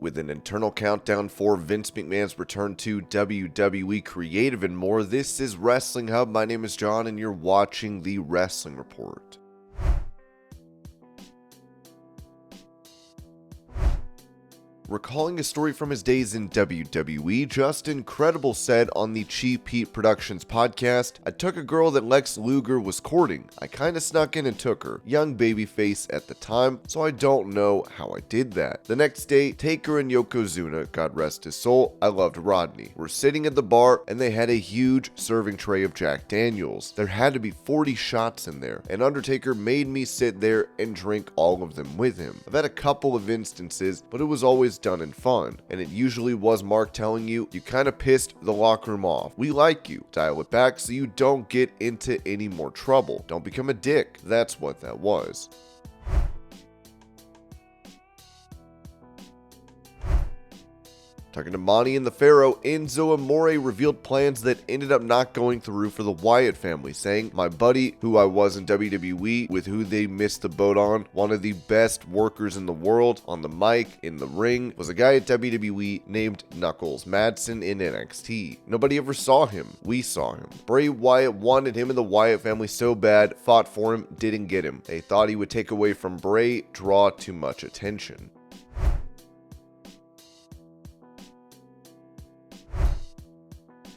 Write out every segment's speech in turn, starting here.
with an internal countdown for Vince McMahon's return to WWE Creative and more. This is Wrestling Hub. My name is John and you're watching the Wrestling Report. Recalling a story from his days in WWE, Justin Credible said on the Cheap Heat Productions podcast, "I took a girl that Lex Luger was courting. I kinda snuck in and took her. Young babyface at the time, so I don't know how I did that. The next day, Taker and Yokozuna, God rest his soul, I loved Rodney, were sitting at the bar and they had a huge serving tray of Jack Daniels. There had to be 40 shots in there, and Undertaker made me sit there and drink all of them with him. I've had a couple of instances, but it was always done in fun, and it usually was Mark telling you kinda pissed the locker room off. We like you. Dial it back so you don't get into any more trouble. Don't become a dick." That's what that was. Talking to Monty and the Pharaoh, Enzo Amore revealed plans that ended up not going through for the Wyatt family, saying, "My buddy, who I was in WWE, with who they missed the boat on, one of the best workers in the world, on the mic, in the ring, was a guy at WWE named Knuckles Madsen in NXT. Nobody ever saw him. We saw him. Bray Wyatt wanted him and the Wyatt family so bad, fought for him, didn't get him. They thought he would take away from Bray, draw too much attention."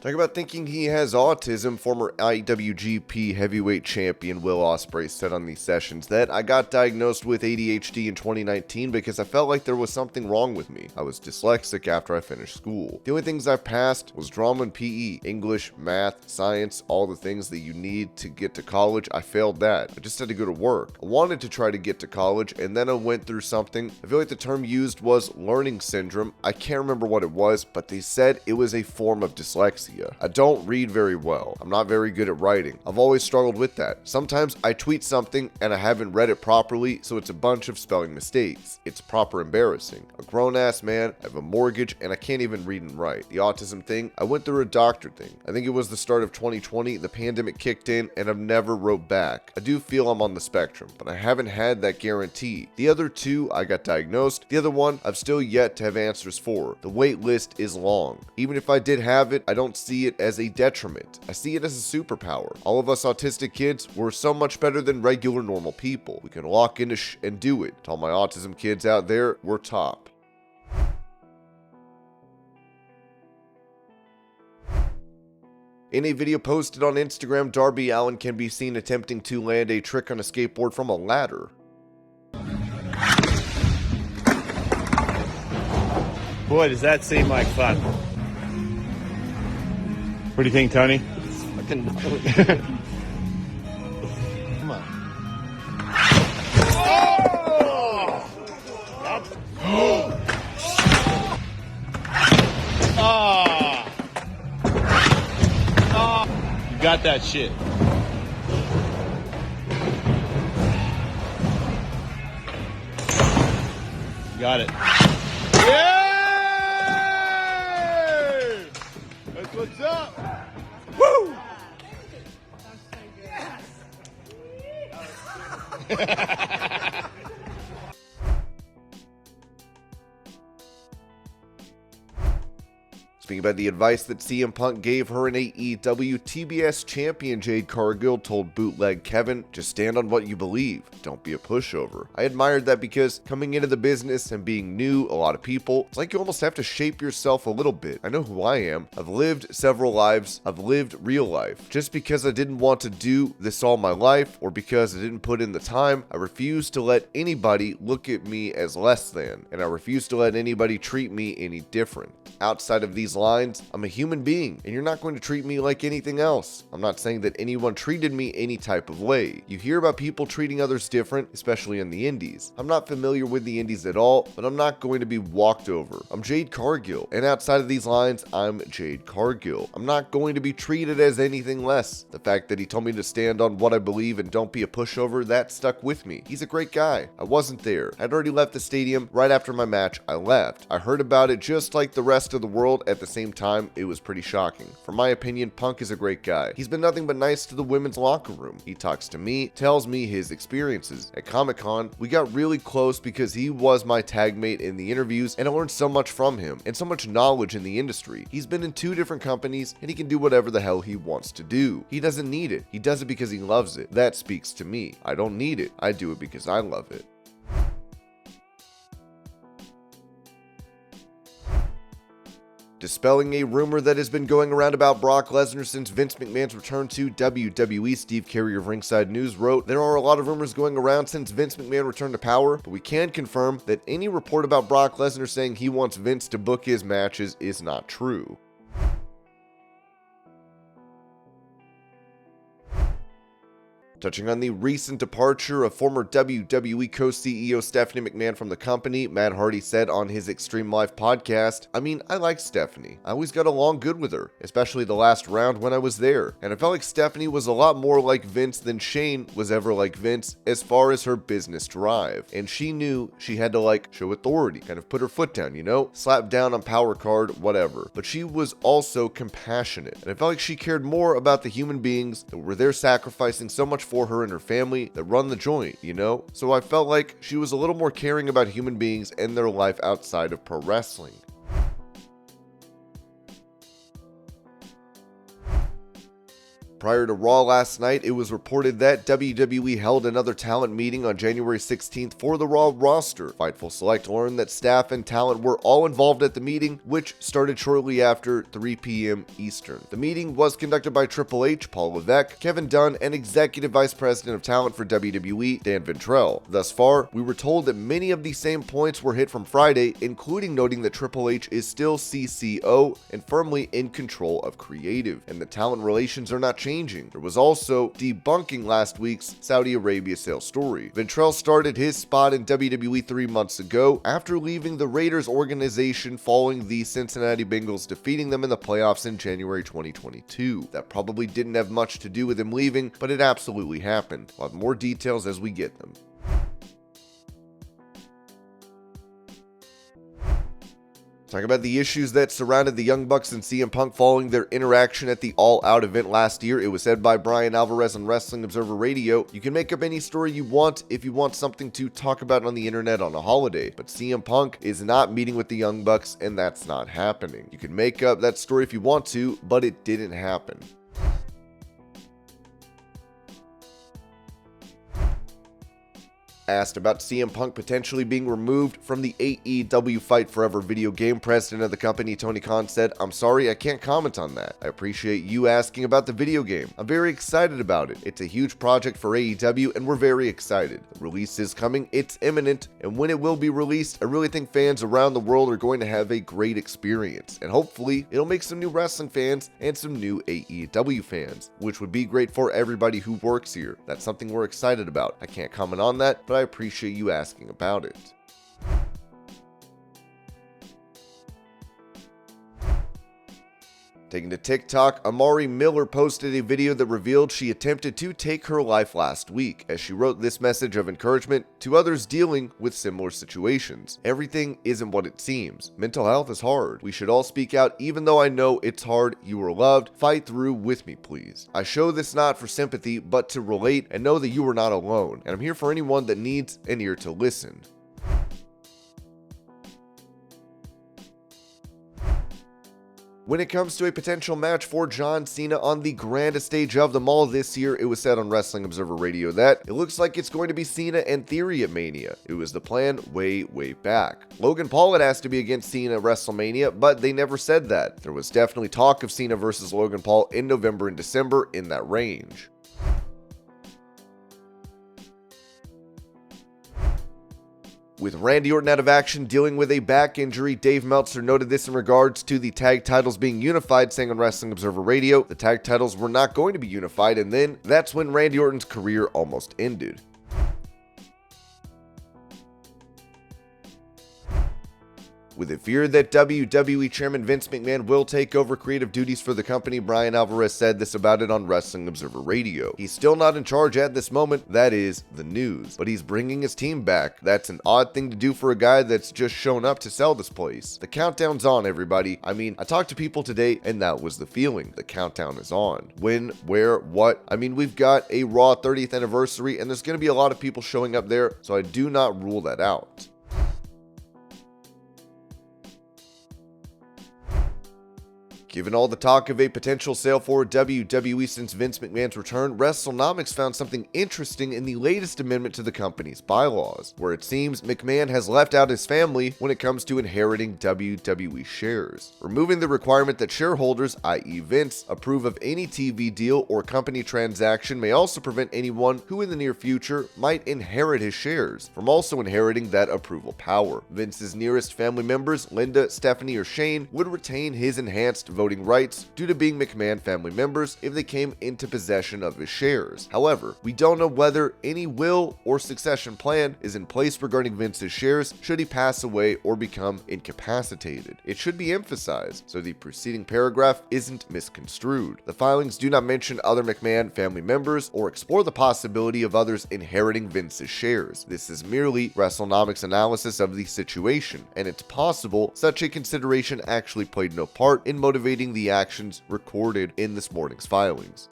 Talk about thinking he has autism, former IWGP heavyweight champion Will Ospreay said on these sessions that "I got diagnosed with ADHD in 2019 because I felt like there was something wrong with me. I was dyslexic after I finished school. The only things I passed was drama and PE, English, math, science, all the things that you need to get to college. I failed that. I just had to go to work. I wanted to try to get to college and then I went through something. I feel like the term used was learning syndrome. I can't remember what it was, but they said it was a form of dyslexia. I don't read very well. I'm not very good at writing. I've always struggled with that. Sometimes I tweet something and I haven't read it properly, so it's a bunch of spelling mistakes. It's proper embarrassing. A grown-ass man, I have a mortgage, and I can't even read and write. The autism thing, I went through a doctor thing. I think it was the start of 2020, the pandemic kicked in, and I've never wrote back. I do feel I'm on the spectrum, but I haven't had that guarantee. The other two, I got diagnosed. The other one, I've still yet to have answers for. The wait list is long. Even if I did have it, I don't see it as a detriment. I see it as a superpower. All of us autistic kids, we're so much better than regular normal people. We can lock into and do it. To all my autism kids out there, we're top." In a video posted on Instagram, Darby Allin can be seen attempting to land a trick on a skateboard from a ladder. Boy, does that seem like fun. What do you think, Tony? It's fucking Come on. You got that shit. Got it. Yeah! That's what's up. Woo! Speaking about the advice that CM Punk gave her in AEW, TBS champion Jade Cargill told Bootleg Kevin, "Just stand on what you believe. Don't be a pushover." I admired that because coming into the business and being new, a lot of people, it's like you almost have to shape yourself a little bit. I know who I am. I've lived several lives. I've lived real life. Just because I didn't want to do this all my life or because I didn't put in the time, I refuse to let anybody look at me as less than, and I refuse to let anybody treat me any different. Outside of these lines, I'm a human being, and you're not going to treat me like anything else. I'm not saying that anyone treated me any type of way. You hear about people treating others different, especially in the indies. I'm not familiar with the indies at all, but I'm not going to be walked over. I'm Jade Cargill, and outside of these lines, I'm Jade Cargill. I'm not going to be treated as anything less. The fact that he told me to stand on what I believe and don't be a pushover, that stuck with me. He's a great guy. I wasn't there. I'd already left the stadium. Right after my match, I left. I heard about it just like the rest of the world at the same time, it was pretty shocking. For my opinion, Punk is a great guy. He's been nothing but nice to the women's locker room. He talks to me, tells me his experiences. At Comic-Con, we got really close because he was my tag mate in the interviews, and I learned so much from him, and so much knowledge in the industry. He's been in 2 different companies, and he can do whatever the hell he wants to do. He doesn't need it. He does it because he loves it. That speaks to me. I don't need it. I do it because I love it. Dispelling a rumor that has been going around about Brock Lesnar since Vince McMahon's return to WWE, Steve Carey of Ringside News wrote, "There are a lot of rumors going around since Vince McMahon returned to power, but we can confirm that any report about Brock Lesnar saying he wants Vince to book his matches is not true." Touching on the recent departure of former WWE co-CEO Stephanie McMahon from the company, Matt Hardy said on his Extreme Life podcast, "I mean, I like Stephanie. I always got along good with her, especially the last round when I was there. And I felt like Stephanie was a lot more like Vince than Shane was ever like Vince as far as her business drive. And she knew she had to show authority, kind of put her foot down, slap down on power card, whatever. But she was also compassionate. And I felt like she cared more about the human beings that were there sacrificing so much for her and her family that run the joint, So I felt like she was a little more caring about human beings and their life outside of pro wrestling." Prior to Raw last night, it was reported that WWE held another talent meeting on January 16th for the Raw roster. Fightful Select learned that staff and talent were all involved at the meeting, which started shortly after 3 p.m. Eastern. The meeting was conducted by Triple H, Paul Levesque, Kevin Dunn, and Executive Vice President of Talent for WWE, Dan Ventrell. Thus far, we were told that many of these same points were hit from Friday, including noting that Triple H is still CCO and firmly in control of creative, and the talent relations are not changing. There was also debunking last week's Saudi Arabia sales story. Ventrell started his spot in WWE 3 months ago after leaving the Raiders organization following the Cincinnati Bengals defeating them in the playoffs in January 2022. That probably didn't have much to do with him leaving, but it absolutely happened. We'll have more details as we get them. Talking about the issues that surrounded the Young Bucks and CM Punk following their interaction at the All Out event last year, it was said by Brian Alvarez on Wrestling Observer Radio, "You can make up any story you want if you want something to talk about on the internet on a holiday, but CM Punk is not meeting with the Young Bucks and that's not happening. You can make up that story if you want to, but it didn't happen." Asked about CM Punk potentially being removed from the AEW Fight Forever video game, president of the company Tony Khan said, "I'm sorry, I can't comment on that. I appreciate you asking about the video game. I'm very excited about it. It's a huge project for AEW and we're very excited. The release is coming, it's imminent, and when it will be released, I really think fans around the world are going to have a great experience. And hopefully, it'll make some new wrestling fans and some new AEW fans, which would be great for everybody who works here. That's something we're excited about. I can't comment on that, but I appreciate you asking about it." Taking to TikTok, Amari Miller posted a video that revealed she attempted to take her life last week, as she wrote this message of encouragement to others dealing with similar situations. "Everything isn't what it seems. Mental health is hard. We should all speak out even though I know it's hard. You are loved. Fight through with me, please. I show this not for sympathy, but to relate and know that you are not alone. And I'm here for anyone that needs an ear to listen." When it comes to a potential match for John Cena on the grandest stage of them all this year, it was said on Wrestling Observer Radio that it looks like it's going to be Cena and Theory at Mania. It was the plan way back. Logan Paul had asked to be against Cena at WrestleMania, but they never said that. There was definitely talk of Cena versus Logan Paul in November and December in that range. With Randy Orton out of action dealing with a back injury, Dave Meltzer noted this in regards to the tag titles being unified, saying on Wrestling Observer Radio, the tag titles were not going to be unified, and then that's when Randy Orton's career almost ended. With it feared that WWE Chairman Vince McMahon will take over creative duties for the company, Bryan Alvarez said this about it on Wrestling Observer Radio. He's still not in charge at this moment, that is the news, but he's bringing his team back. That's an odd thing to do for a guy that's just shown up to sell this place. The countdown's on, everybody. I mean, I talked to people today and that was the feeling. The countdown is on. When, where, what? I mean, we've got a Raw 30th anniversary and there's going to be a lot of people showing up there, so I do not rule that out. Given all the talk of a potential sale for WWE since Vince McMahon's return, WrestleNomics found something interesting in the latest amendment to the company's bylaws, where it seems McMahon has left out his family when it comes to inheriting WWE shares, removing the requirement that shareholders, i.e. Vince, approve of any TV deal or company transaction may also prevent anyone who in the near future might inherit his shares from also inheriting that approval power. Vince's nearest family members, Linda, Stephanie, or Shane, would retain his enhanced voting rights due to being McMahon family members if they came into possession of his shares. However, we don't know whether any will or succession plan is in place regarding Vince's shares should he pass away or become incapacitated. It should be emphasized so the preceding paragraph isn't misconstrued. The filings do not mention other McMahon family members or explore the possibility of others inheriting Vince's shares. This is merely WrestleNomics' analysis of the situation, and it's possible such a consideration actually played no part in motivating the actions recorded in this morning's filings.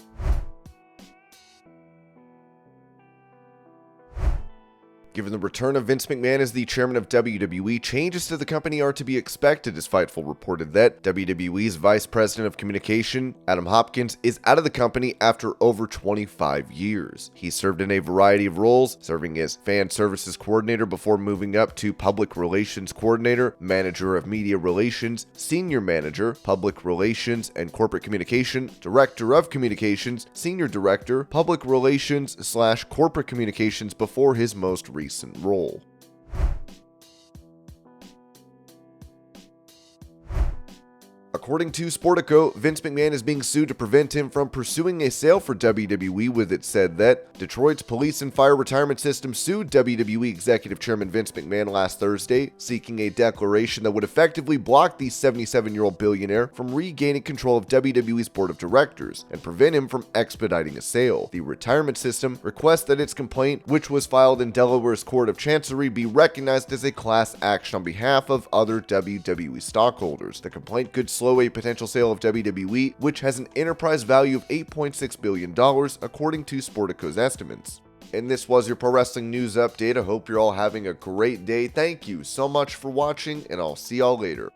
Given the return of Vince McMahon as the chairman of WWE, changes to the company are to be expected, as Fightful reported that WWE's vice president of communication, Adam Hopkins, is out of the company after over 25 years. He served in a variety of roles, serving as fan services coordinator before moving up to public relations coordinator, manager of media relations, senior manager, public relations and corporate communication, director of communications, senior director, public relations / corporate communications before his most recent role. According to Sportico, Vince McMahon is being sued to prevent him from pursuing a sale for WWE, with it said that Detroit's police and fire retirement system sued WWE executive chairman Vince McMahon last Thursday, seeking a declaration that would effectively block the 77-year-old billionaire from regaining control of WWE's board of directors and prevent him from expediting a sale. The retirement system requests that its complaint, which was filed in Delaware's Court of Chancery, be recognized as a class action on behalf of other WWE stockholders. The complaint could slow a potential sale of WWE, which has an enterprise value of $8.6 billion, according to Sportico's estimates. And this was your pro wrestling news update. I hope you're all having a great day. Thank you so much for watching, and I'll see y'all later.